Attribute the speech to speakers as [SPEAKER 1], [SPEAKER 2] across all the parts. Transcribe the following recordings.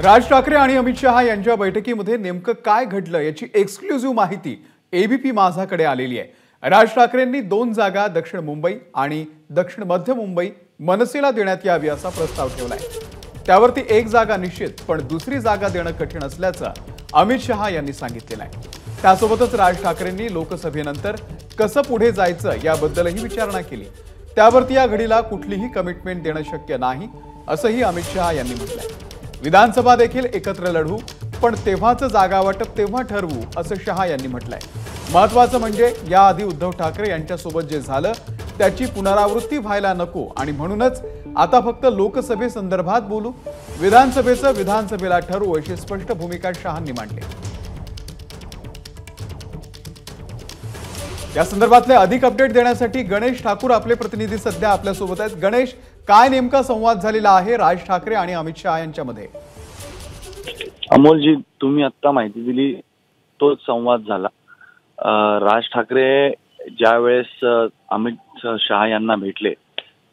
[SPEAKER 1] राज ठाकरे आणि अमित शहा यांच्या बैठकीमध्ये नेमकं काय घडलं याची एक्सक्लुझिव्ह माहिती एबीपी माझाकडे आलेली आहे। राज ठाकरेंनी 2 जागा दक्षिण मुंबई आणि दक्षिण मध्य मुंबई मनसेला देण्यात यावी असा प्रस्ताव ठेवलाय। त्यावरती एक जागा निश्चित पण दुसरी जागा देणं कठीण असल्याचं अमित शहा यांनी सांगितलेलं आहे। त्यासोबतच राज ठाकरेंनी लोकसभेनंतर कसं पुढे जायचं याबद्दलही विचारणा केली। त्यावरती या घडीला कुठलीही कमिटमेंट देणं शक्य नाही असंही अमित शहा यांनी म्हटलंय। विधानसभा देखील एकत्र लढू पण तेव्हाच जागा वाटप तेव्हा ठरवू असं शहा यांनी म्हटलंय। महत्त्वाचं म्हणजे याआधी उद्धव ठाकरे यांच्यासोबत जे झालं त्याची पुनरावृत्ती व्हायला नको आणि म्हणूनच आता फक्त लोकसभेसंदर्भात बोलू, विधानसभेचं विधानसभेला ठरवू अशी स्पष्ट भूमिका शहांनी मांडली। या संदर्भातले अधिक अपडेट देण्यासाठी गणेश ठाकूर आपले प्रतिनिधी सध्या आपल्या सोबत आहेत। गणेश, काय नेमका संवाद झालेला आहे राज ठाकरे आणि अमित शहा यांच्यामध्ये?
[SPEAKER 2] अमोलजी, तुम्ही आता माहिती दिली तोच संवाद झाला। राज ठाकरे ज्यावेळेस अमित शहा यांना भेटले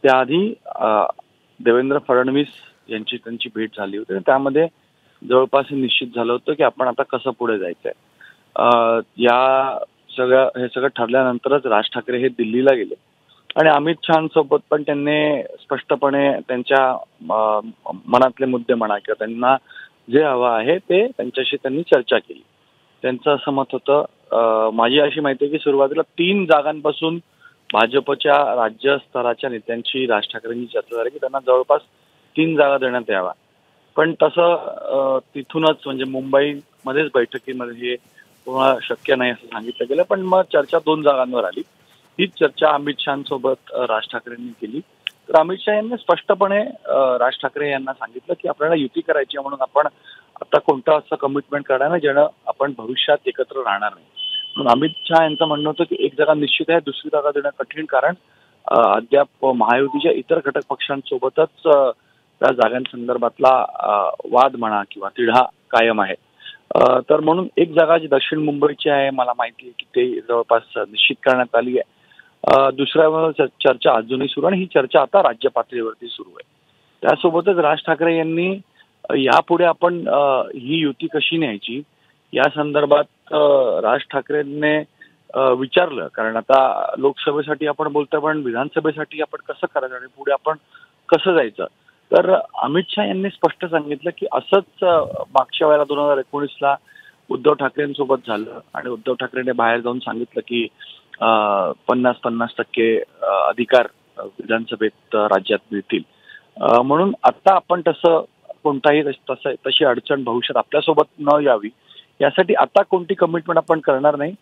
[SPEAKER 2] त्याआधी देवेंद्र फडणवीस यांची त्यांची भेट झाली होती। त्यामध्ये जवळपास निश्चित झालं होतं की आपण आता कसं पुढे जायचंय। हे सगळं ठरल्यानंतरच राज ठाकरे हे दिल्लीला गेले आणि अमित शहांसोबत पण त्यांनी स्पष्टपणे त्यांच्या मनातले मुद्दे म्हणा किंवा त्यांना जे हवं आहे ते त्यांच्याशी त्यांनी चर्चा केली। त्यांचं असं मत होतं, माझी अशी माहिती आहे की सुरुवातीला 3 जागांपासून भाजपच्या राज्य स्तराच्या नेत्यांशी राज ठाकरेंची चर्चा झाली की त्यांना जवळपास 3 जागा देण्यात याव्या, पण तसं तिथूनच म्हणजे मुंबईमध्येच बैठकीमध्ये हे शक्य नाही असं सांगितलं गेलं। पण मग चर्चा 2 जागांवर आली। हीच चर्चा अमित शहांसोबत राज ठाकरेंनी केली। तर अमित शहा यांनी स्पष्टपणे राज ठाकरे यांना सांगितलं की आपल्याला युती करायची म्हणून आपण आता कोणतं असं कमिटमेंट करणार नाही ज्यानं आपण भविष्यात एकत्र राहणार नाही। म्हणून अमित शहा यांचं म्हणणं होतं की एक जागा निश्चित आहे, दुसरी जागा देणं कठीण, कारण अद्याप महायुतीच्या इतर घटक पक्षांसोबतच त्या जागांसंदर्भातला वाद म्हणा किंवा तिढा कायम आहे। तर म्हणून एक जागा जी दक्षिण मुंबईची आहे मला माहिती आहे की ते जवळपास निश्चित करण्यात आली आहे। दुसऱ्या चर्चा अजूनही सुरू आणि ही चर्चा आता राज्य पातळीवरती सुरू आहे। त्यासोबतच राज ठाकरे यांनी यापुढे आपण ही युती कशी न्यायची या संदर्भात राज ठाकरेंनी विचारलं, कारण आता लोकसभेसाठी आपण बोलतोय पण विधानसभेसाठी आपण कसं करायचं आणि पुढे आपण कसं जायचं। तर अमित शहा यांनी स्पष्ट सांगितलं की असंच मागच्या वेळेला 2019ला उद्धव ठाकरेंसोबत झालं आणि उद्धव ठाकरेंनी बाहेर जाऊन सांगितलं की 50% अधिकार विधानसभेत राज्यात मिळतील। म्हणून आता आपण तशी अडचण भविष्यात आपल्यासोबत न यावी यासाठी आता कोणती कमिटमेंट आपण करणार नाही।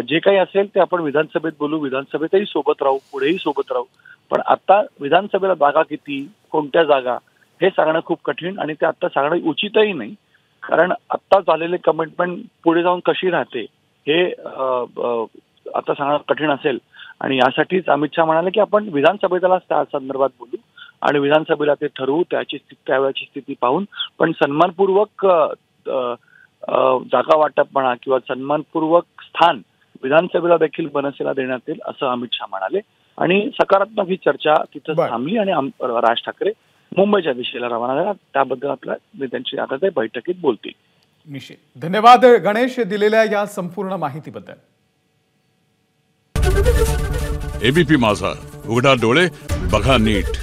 [SPEAKER 2] जे काही असेल ते आपण विधानसभेत बोलू, विधानसभेतही सोबत राहू, पुढेही सोबत राहू, पण आता विधानसभेला जागा किती, कोणत्या जागा हे सांगणं खूप कठीण आणि ते आता सांगणं उचितही नाही, कारण आता झालेले कमिटमेंट पुढे जाऊन कशी राहते हे आता सांगणं कठीण असेल। आणि यासाठीच अमित शहा म्हणाले की आपण विधानसभेला त्या संदर्भात बोलू आणि विधानसभेला ते ठरवू, त्यावेळेची स्थिती पाहून, पण सन्मानपूर्वक जागा वाटप म्हणा किंवा सन्मानपूर्वक स्थान विधानसभेला देखील मनसेला देण्यात येईल असं अमित शहा म्हणाले। आणि सकारात्मक ही चर्चा तिथं थांबली आणि राज ठाकरे मुंबईच्या दिशेला रवाना झाला। त्याबद्दल आपल्या नेत्यांची आता ते बैठकीत बोलतील।
[SPEAKER 1] निश्चित। धन्यवाद गणेश दिलेल्या या संपूर्ण माहितीबद्दल।
[SPEAKER 3] एबीपी माझा, उघडा डोळे बघा नीट।